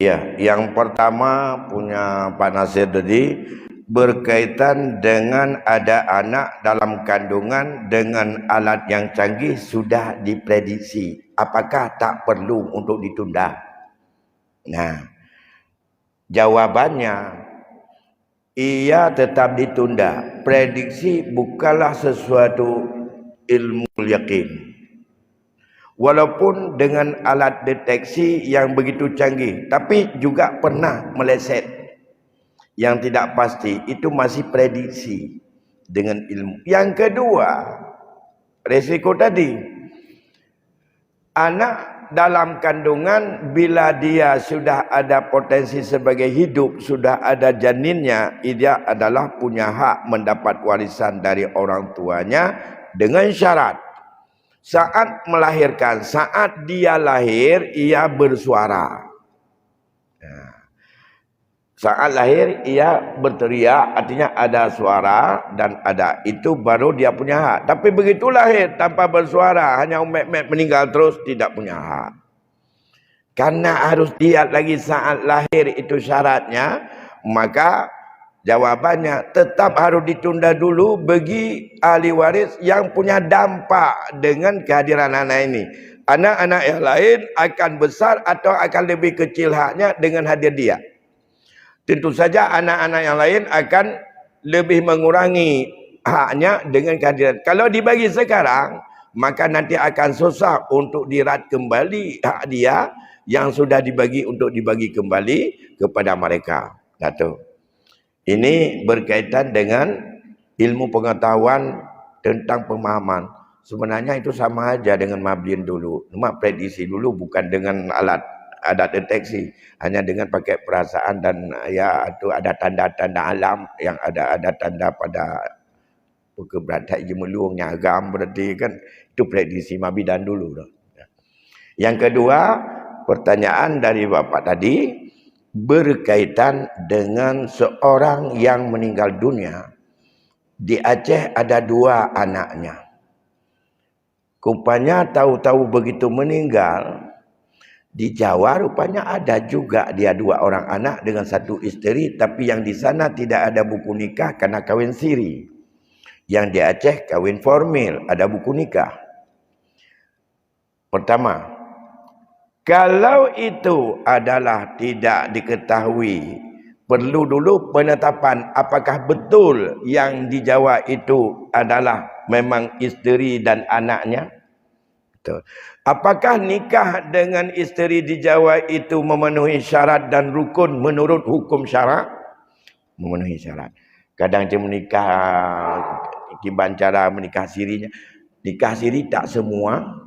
Ya, yang pertama punya Pak Nasir tadi berkaitan dengan ada anak dalam kandungan dengan alat yang canggih sudah diprediksi. Apakah tak perlu untuk ditunda? Nah, jawabannya ia tetap ditunda. Prediksi bukanlah sesuatu ilmu yakin. Walaupun dengan alat deteksi yang begitu canggih, tapi juga pernah meleset. Yang tidak pasti, itu masih prediksi dengan ilmu. Yang kedua, resiko tadi. Anak dalam kandungan, bila dia sudah ada potensi sebagai hidup, sudah ada janinnya, dia adalah punya hak mendapat warisan dari orang tuanya dengan syarat. Saat melahirkan, saat dia lahir, ia bersuara. Saat lahir, ia berteriak, artinya ada suara dan ada. Itu baru dia punya hak. Tapi begitu lahir tanpa bersuara, hanya umet-umet meninggal terus, tidak punya hak. Karena harus lihat lagi saat lahir itu syaratnya, maka jawabannya tetap harus ditunda dulu bagi ahli waris yang punya dampak dengan kehadiran anak ini. Anak-anak yang lain akan besar atau akan lebih kecil haknya dengan hadir dia. Tentu saja anak-anak yang lain akan lebih mengurangi haknya dengan kehadiran. Kalau dibagi sekarang, maka nanti akan susah untuk dirat kembali hak dia yang sudah dibagi untuk dibagi kembali kepada mereka. Satu. Ini berkaitan dengan ilmu pengetahuan tentang pemahaman. Sebenarnya itu sama aja dengan mablin dulu. Cuma prediksi dulu bukan dengan alat deteksi. Hanya dengan pakai perasaan dan ya itu ada tanda-tanda alam yang ada tanda pada keberadaan jemulungnya agam berarti kan itu prediksi mabidan dulu. Yang kedua, pertanyaan dari Bapak tadi berkaitan dengan seorang yang meninggal dunia. Di Aceh ada 2 anaknya. Rupanya tahu-tahu begitu meninggal, di Jawa rupanya ada juga dia 2 orang anak dengan 1 isteri, tapi yang di sana tidak ada buku nikah karena kawin siri. Yang di Aceh kawin formil, ada buku nikah. Pertama, kalau itu adalah tidak diketahui, perlu dulu penetapan apakah betul yang di Jawa itu adalah memang isteri dan anaknya. Betul. Apakah nikah dengan isteri di Jawa itu memenuhi syarat dan rukun menurut hukum syarak? Memenuhi syarat. Kadang dia menikah, timbang cara menikah sirinya. Nikah siri tak semua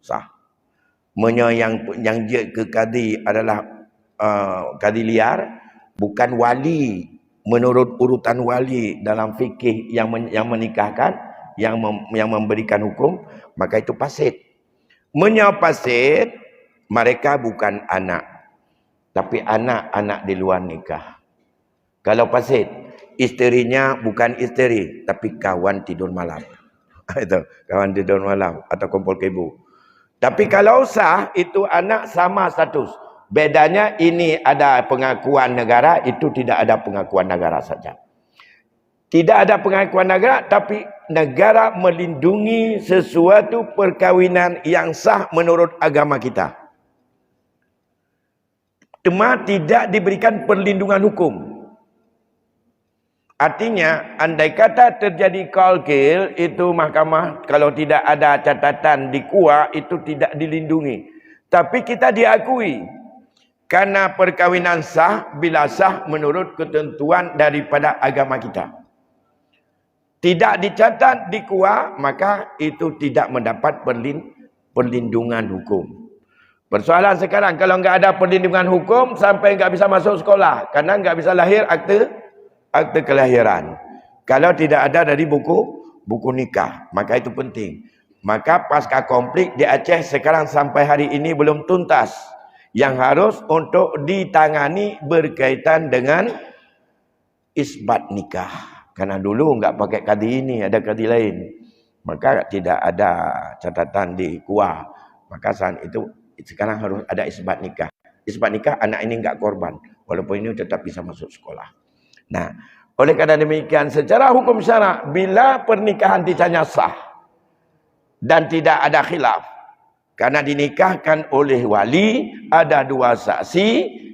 sah. Yang dia ke kadi adalah kadi liar, bukan wali menurut urutan wali dalam fikih yang menikahkan, yang memberikan hukum, maka itu fasid. Fasid, mereka bukan anak, tapi anak-anak di luar nikah. Kalau fasid, isterinya bukan isteri, tapi kawan tidur malam. Itu kawan tidur malam atau kumpul kebo. Tapi kalau sah, itu anak sama status. Bedanya ini ada pengakuan negara, itu tidak ada pengakuan negara saja. Tidak ada pengakuan negara, tapi negara melindungi sesuatu perkawinan yang sah menurut agama kita. Cuma tidak diberikan perlindungan hukum. Artinya, andai kata terjadi qalqil, itu mahkamah kalau tidak ada catatan di KUA, itu tidak dilindungi. Tapi kita diakui. Karena perkawinan sah, bila sah menurut ketentuan daripada agama kita. Tidak dicatat di KUA, maka itu tidak mendapat perlindungan hukum. Persoalan sekarang, kalau enggak ada perlindungan hukum, sampai enggak bisa masuk sekolah. Karena enggak bisa lahir akte kelahiran. Kalau tidak ada dari buku nikah, maka itu penting. Maka pasca konflik di Aceh sekarang sampai hari ini belum tuntas. Yang harus untuk ditangani berkaitan dengan isbat nikah. Karena dulu enggak pakai kadi ini, ada kadi lain. Maka tidak ada catatan di KUA. Maka saat itu sekarang harus ada isbat nikah. Isbat nikah, anak ini enggak korban. Walaupun ini tetap bisa masuk sekolah. Nah, oleh kerana demikian, secara hukum syarak, bila pernikahan ditanya sah dan tidak ada khilaf, karena dinikahkan oleh wali, ada 2 saksi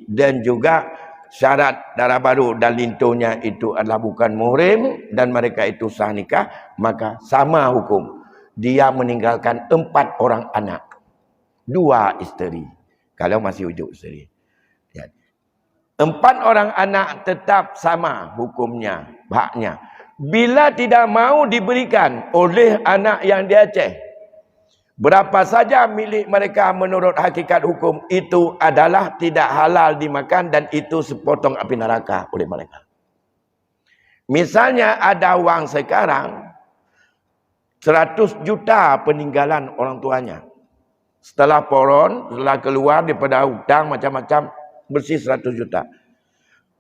dan juga syarat darah baru dan lintuhnya itu adalah bukan muhrim dan mereka itu sah nikah, maka sama hukum. Dia meninggalkan 4 orang anak, 2 isteri. Kalau masih hidup isteri. 4 orang anak tetap sama hukumnya, haknya. Bila tidak mau diberikan oleh anak yang diaceh, berapa saja milik mereka menurut hakikat hukum itu adalah tidak halal dimakan dan itu sepotong api neraka oleh mereka. Misalnya ada wang sekarang 100 juta peninggalan orang tuanya. Setelah poron, setelah keluar daripada hutang macam-macam, bersih 100 juta.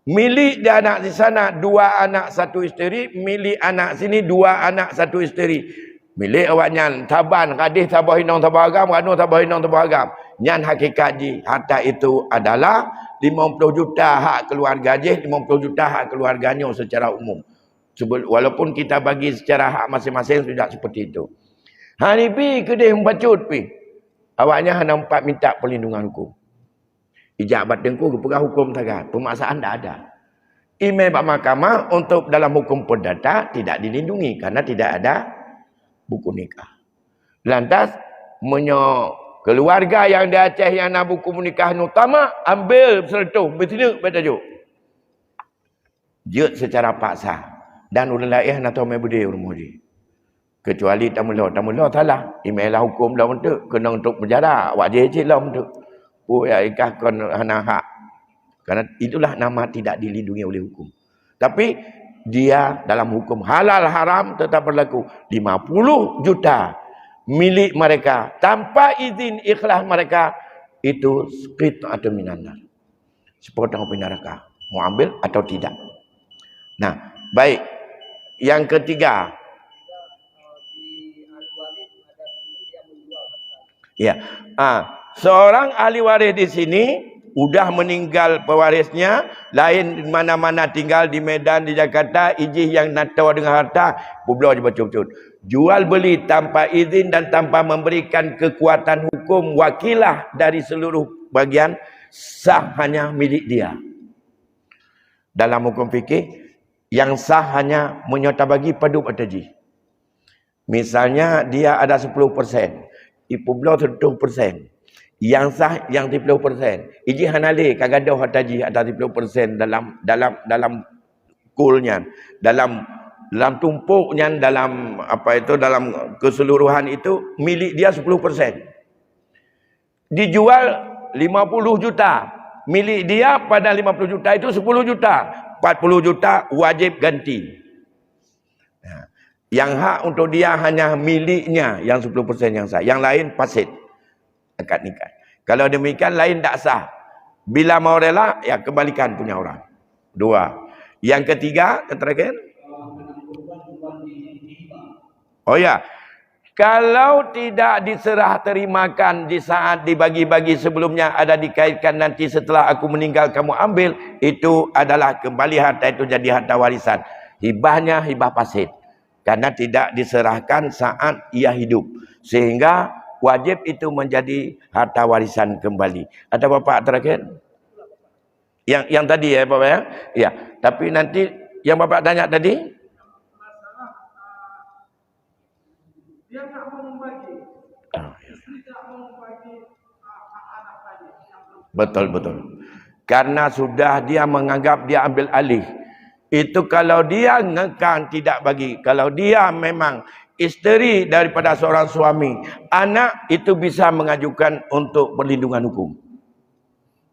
Milik dia anak di sana 2 anak 1 isteri, milik anak sini 2 anak 1 isteri. Milik awaknya taban, kadih tabah hinong tabah agam, ranu tabah hinong tabah agam. Nyan hakikat ji, harta itu adalah 50 juta hak keluarga je, 50 juta hak keluarganya secara umum. Walaupun kita bagi secara hak masing-masing sudah seperti itu. Hari pi kedih membacut pi. Awaknya nampak minta perlindungan hukum. Ijabat dengku kepegang hukum tagat. Pemaksaan tak ada. Email Pak Mahkamah untuk dalam hukum perdata tidak dilindungi karena tidak ada buku nikah. Lantas keluarga yang di Aceh yang nak buku nikah utama ambil sertuh betina betajuk. Jut secara paksa dan ulama nak tahu mai budi rumah dia. Kecuali tamula salah. Email lah hukum dah untuk kena untuk penjara. Wajib je lah untuk. Oh ya ikah kon hana hak. Karena itulah nama tidak dilindungi oleh hukum. Tapi dia dalam hukum halal haram tetap berlaku. 50 juta milik mereka tanpa izin ikhlas mereka itu skrit atau minanar. Sepotong api neraka. Mau ambil atau tidak. Nah, baik. Yang ketiga. Ya. Seorang ahli waris di sini udah meninggal pewarisnya, lain mana-mana tinggal di Medan, di Jakarta, ijih yang nak tahu dengan harta, publau je betul-betul. Jual beli tanpa izin dan tanpa memberikan kekuatan hukum wakilah dari seluruh bagian, sah hanya milik dia. Dalam hukum fikih, yang sah hanya menyerta bagi padu ataji. Misalnya dia ada 10%, publau 10%. Yang sah yang 30%. Iji hanale kagadoh hataji ada 30% dalam kulnya, dalam tumpuknya, dalam dalam keseluruhan itu milik dia 10%. Dijual 50 juta. Milik dia pada 50 juta itu 10 juta. 40 juta wajib ganti. Yang hak untuk dia hanya miliknya yang 10% yang sah. Yang lain fasid. Akad nikah. Kalau demikian lain tak sah. Bila mau rela, ya kembalikan punya orang. 2. Yang ketiga, yang terakhir. Oh ya. Kalau tidak diserah terimakan di saat dibagi-bagi sebelumnya ada dikaitkan nanti setelah aku meninggal kamu ambil, itu adalah kembali harta itu jadi harta warisan. Hibahnya hibah fasid. Karena tidak diserahkan saat ia hidup. Sehingga wajib itu menjadi harta warisan kembali. Ada bapak terakhir? Yang tadi ya bapak ya? Ya. Tapi nanti yang bapak tanya tadi? Dia tak mau membagi. Istri tak mau membagi anak tadi. Betul. Karena sudah dia menganggap dia ambil alih. Itu kalau dia ngekang tidak bagi. Kalau dia memang isteri daripada seorang suami, anak itu bisa mengajukan untuk perlindungan hukum.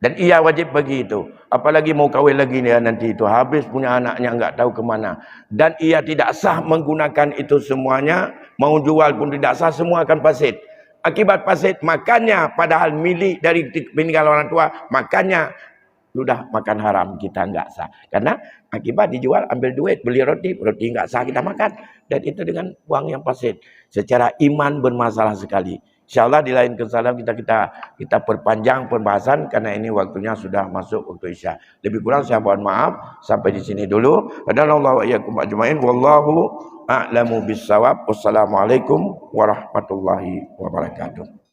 Dan ia wajib bagi itu. Apalagi mau kahwin lagi dia nanti itu. Habis punya anaknya enggak tahu ke mana. Dan ia tidak sah menggunakan itu semuanya. Mau jual pun tidak sah, semua akan fasid. Akibat fasid, makannya padahal milik dari peninggalan orang tua, makannya sudah makan haram, kita enggak sah. Karena akibat dijual, ambil duit, beli roti enggak sah kita makan. Dan itu dengan uang yang fasid. Secara iman bermasalah sekali. InsyaAllah di lain kesempatan kita perpanjang pembahasan karena ini waktunya sudah masuk waktu Isya. Lebih kurang saya mohon maaf sampai di sini dulu. Hadanallahu wa iyyakum ajmain. Wallahu a'lamu bissawab. Wassalamualaikum warahmatullahi wabarakatuh.